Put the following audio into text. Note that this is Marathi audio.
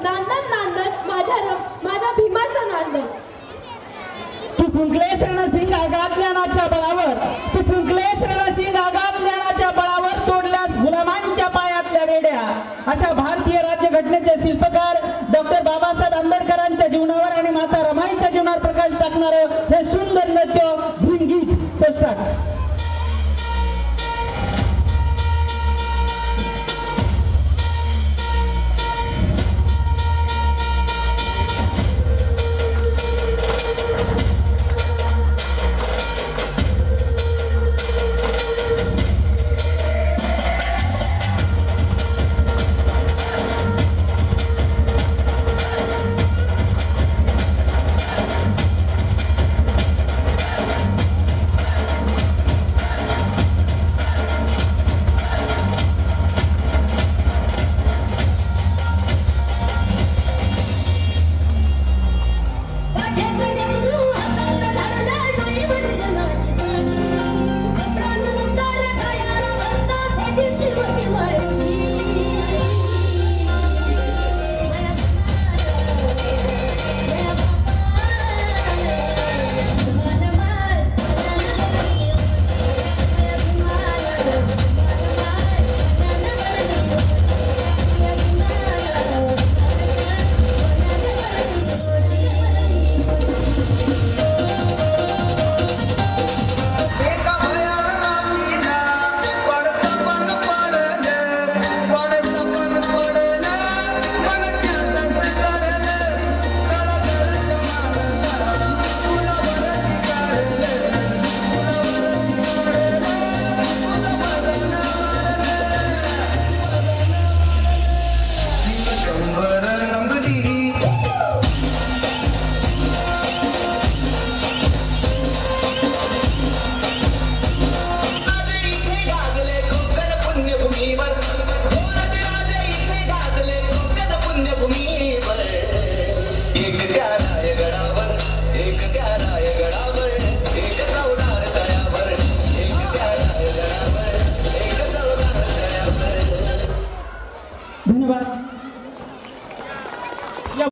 नांदन नांदन माझ्या भीमाचा नांदन. तू फुंकलेस रणसिंग आगात ज्ञानाच्या बळावर, तू फुंकलेस रणसिंग आगात ज्ञानाच्या बळावर, तोडल्यास गुलामांच्या पायातल्या वेड्या. अशा भारतीय राज्यघटनेचे शिल्पकार डॉक्टर बाबासाहेब आंबेडकरांच्या जीवनावर आणि माता रमाईच्या जीवनावर प्रकाश टाकणारं हे सुंदर नृत्य भीमगीत. स्टार्ट.